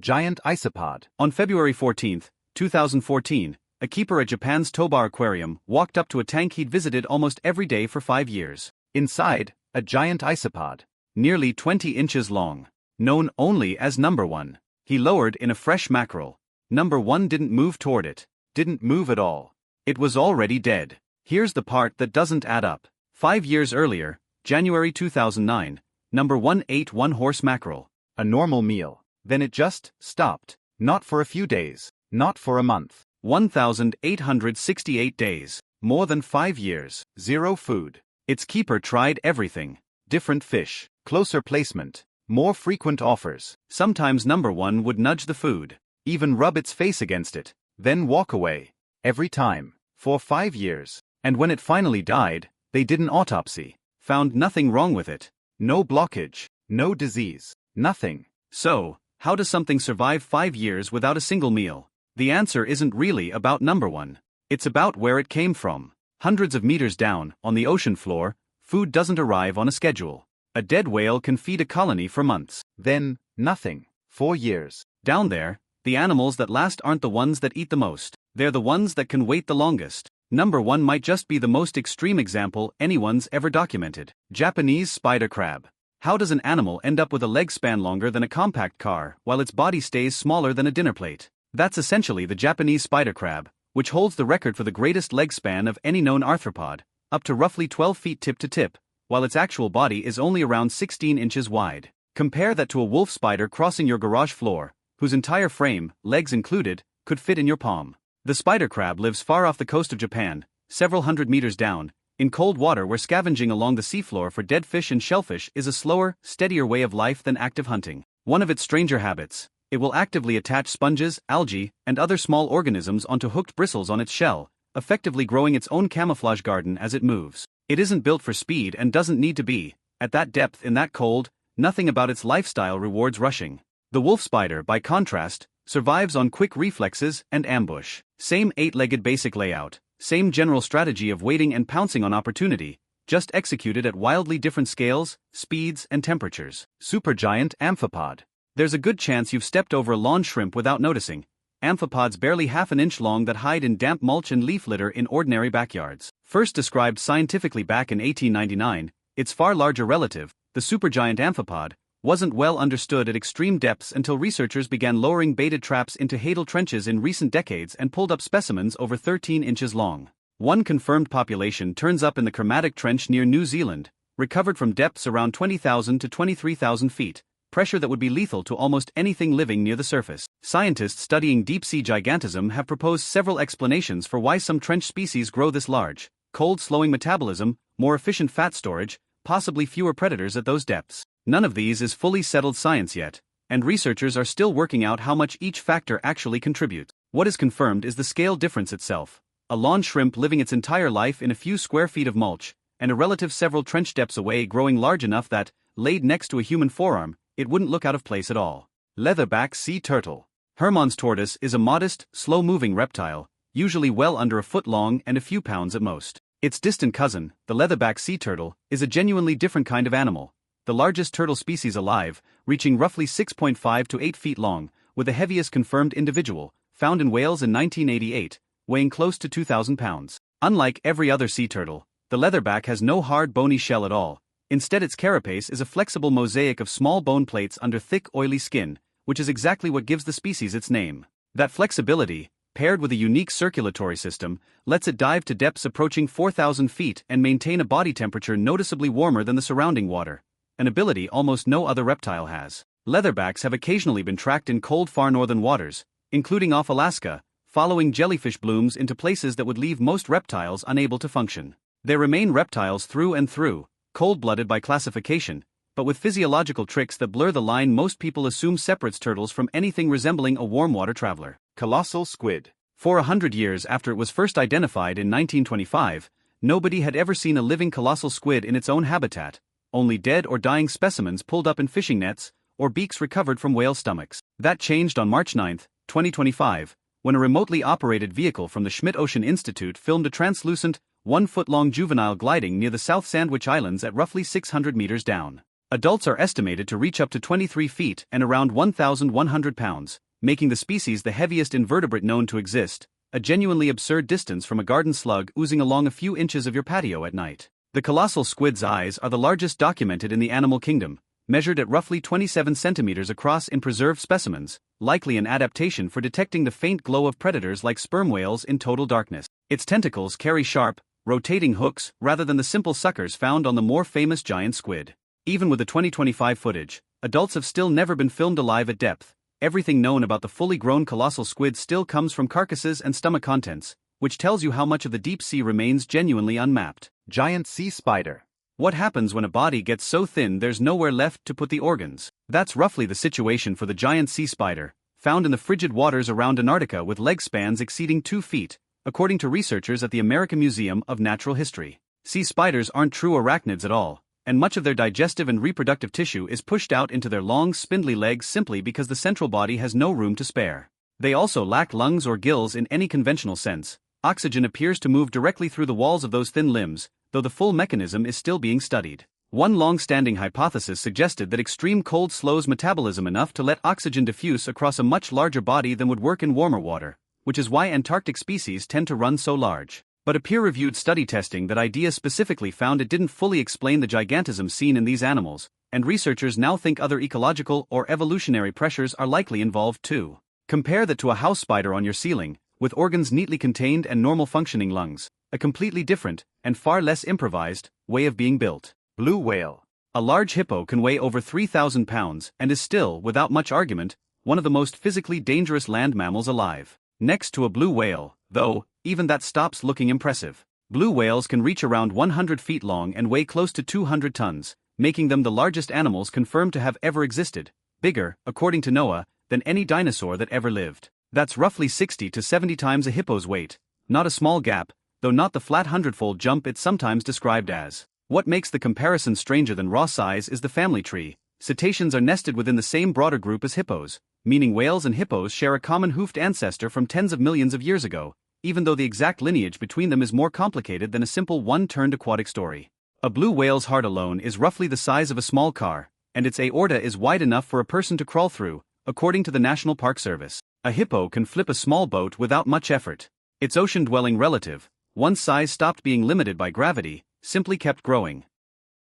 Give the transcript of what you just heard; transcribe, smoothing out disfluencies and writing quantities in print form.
Giant isopod. On February 14, 2014, a keeper at Japan's Toba Aquarium walked up to a tank he'd visited almost every day for 5 years. Inside, a giant isopod, nearly 20 inches long, known only as number 1. He lowered in a fresh mackerel. Number 1 didn't move toward it. Didn't move at all. It was already dead. Here's the part that doesn't add up. 5 years earlier, January 2009, number 1 ate 1 horse mackerel, a normal meal. Then it just stopped. Not for a few days. Not for a month. 1,868 days. More than 5 years. Zero food. Its keeper tried everything. Different fish. Closer placement. More frequent offers. Sometimes number 1 would nudge the food. Even rub its face against it. Then walk away. Every time. For 5 years. And when it finally died, they did an autopsy. Found nothing wrong with it. No blockage. No disease. Nothing. So, how does something survive 5 years without a single meal? The answer isn't really about number 1. It's about where it came from. Hundreds of meters down, on the ocean floor, food doesn't arrive on a schedule. A dead whale can feed a colony for months. Then, nothing. 4 years. Down there, the animals that last aren't the ones that eat the most. They're the ones that can wait the longest. Number 1 might just be the most extreme example anyone's ever documented. Japanese spider crab. How does an animal end up with a leg span longer than a compact car while its body stays smaller than a dinner plate? That's essentially the Japanese spider crab, which holds the record for the greatest leg span of any known arthropod, up to roughly 12 feet tip to tip, while its actual body is only around 16 inches wide. Compare that to a wolf spider crossing your garage floor, whose entire frame, legs included, could fit in your palm. The spider crab lives far off the coast of Japan, several hundred meters down, in cold water where scavenging along the seafloor for dead fish and shellfish is a slower, steadier way of life than active hunting. One of its stranger habits, it will actively attach sponges, algae, and other small organisms onto hooked bristles on its shell, effectively growing its own camouflage garden as it moves. It isn't built for speed and doesn't need to be. At that depth in that cold, nothing about its lifestyle rewards rushing. The wolf spider, by contrast, survives on quick reflexes and ambush. Same 8-legged basic layout, same general strategy of waiting and pouncing on opportunity, just executed at wildly different scales, speeds, and temperatures. Supergiant amphipod. There's a good chance you've stepped over a lawn shrimp without noticing. Amphipods barely half an inch long that hide in damp mulch and leaf litter in ordinary backyards. First described scientifically back in 1899, its far larger relative, the supergiant amphipod, wasn't well understood at extreme depths until researchers began lowering baited traps into hadal trenches in recent decades and pulled up specimens over 13 inches long. One confirmed population turns up in the Kermadec Trench near New Zealand, recovered from depths around 20,000 to 23,000 feet, pressure that would be lethal to almost anything living near the surface. Scientists studying deep-sea gigantism have proposed several explanations for why some trench species grow this large: cold-slowing metabolism, more efficient fat storage, possibly fewer predators at those depths. None of these is fully settled science yet, and researchers are still working out how much each factor actually contributes. What is confirmed is the scale difference itself: a lawn shrimp living its entire life in a few square feet of mulch, and a relative several trench depths away growing large enough that, laid next to a human forearm, it wouldn't look out of place at all. Leatherback sea turtle. Hermann's tortoise is a modest, slow-moving reptile, usually well under a foot long and a few pounds at most. Its distant cousin, the leatherback sea turtle, is a genuinely different kind of animal, the largest turtle species alive, reaching roughly 6.5 to 8 feet long, with the heaviest confirmed individual, found in Wales in 1988, weighing close to 2,000 pounds. Unlike every other sea turtle, the leatherback has no hard bony shell at all. Instead, its carapace is a flexible mosaic of small bone plates under thick, oily skin, which is exactly what gives the species its name. That flexibility, paired with a unique circulatory system, lets it dive to depths approaching 4,000 feet and maintain a body temperature noticeably warmer than the surrounding water, an ability almost no other reptile has. Leatherbacks have occasionally been tracked in cold far northern waters, including off Alaska, following jellyfish blooms into places that would leave most reptiles unable to function. They remain reptiles through and through, cold-blooded by classification, but with physiological tricks that blur the line most people assume separates turtles from anything resembling a warm-water traveler. Colossal squid. For 100 years after it was first identified in 1925, nobody had ever seen a living colossal squid in its own habitat, only dead or dying specimens pulled up in fishing nets, or beaks recovered from whale stomachs. That changed on March 9, 2025, when a remotely operated vehicle from the Schmidt Ocean Institute filmed a translucent, 1-foot-long juvenile gliding near the South Sandwich Islands at roughly 600 meters down. Adults are estimated to reach up to 23 feet and around 1,100 pounds, making the species the heaviest invertebrate known to exist, a genuinely absurd distance from a garden slug oozing along a few inches of your patio at night. The colossal squid's eyes are the largest documented in the animal kingdom, measured at roughly 27 centimeters across in preserved specimens, likely an adaptation for detecting the faint glow of predators like sperm whales in total darkness. Its tentacles carry sharp, rotating hooks rather than the simple suckers found on the more famous giant squid. Even with the 2025 footage, adults have still never been filmed alive at depth. Everything known about the fully grown colossal squid still comes from carcasses and stomach contents, which tells you how much of the deep sea remains genuinely unmapped. Giant sea spider. What happens when a body gets so thin there's nowhere left to put the organs? That's roughly the situation for the giant sea spider, found in the frigid waters around Antarctica with leg spans exceeding 2 feet, according to researchers at the American Museum of Natural History. Sea spiders aren't true arachnids at all, and much of their digestive and reproductive tissue is pushed out into their long, spindly legs simply because the central body has no room to spare. They also lack lungs or gills in any conventional sense. Oxygen appears to move directly through the walls of those thin limbs, though the full mechanism is still being studied. One long-standing hypothesis suggested that extreme cold slows metabolism enough to let oxygen diffuse across a much larger body than would work in warmer water, which is why Antarctic species tend to run so large. But a peer-reviewed study testing that idea specifically found it didn't fully explain the gigantism seen in these animals, and researchers now think other ecological or evolutionary pressures are likely involved too. Compare that to a house spider on your ceiling, with organs neatly contained and normal functioning lungs, a completely different, and far less improvised, way of being built. Blue whale. A large hippo can weigh over 3,000 pounds and is still, without much argument, one of the most physically dangerous land mammals alive. Next to a blue whale, though, even that stops looking impressive. Blue whales can reach around 100 feet long and weigh close to 200 tons, making them the largest animals confirmed to have ever existed, bigger, according to NOAA, than any dinosaur that ever lived. That's roughly 60 to 70 times a hippo's weight, not a small gap, though not the flat hundredfold jump it's sometimes described as. What makes the comparison stranger than raw size is the family tree. Cetaceans are nested within the same broader group as hippos, meaning whales and hippos share a common hoofed ancestor from tens of millions of years ago, even though the exact lineage between them is more complicated than a simple one-turned aquatic story. A blue whale's heart alone is roughly the size of a small car, and its aorta is wide enough for a person to crawl through, according to the National Park Service. A hippo can flip a small boat without much effort. Its ocean-dwelling relative, once size stopped being limited by gravity, simply kept growing.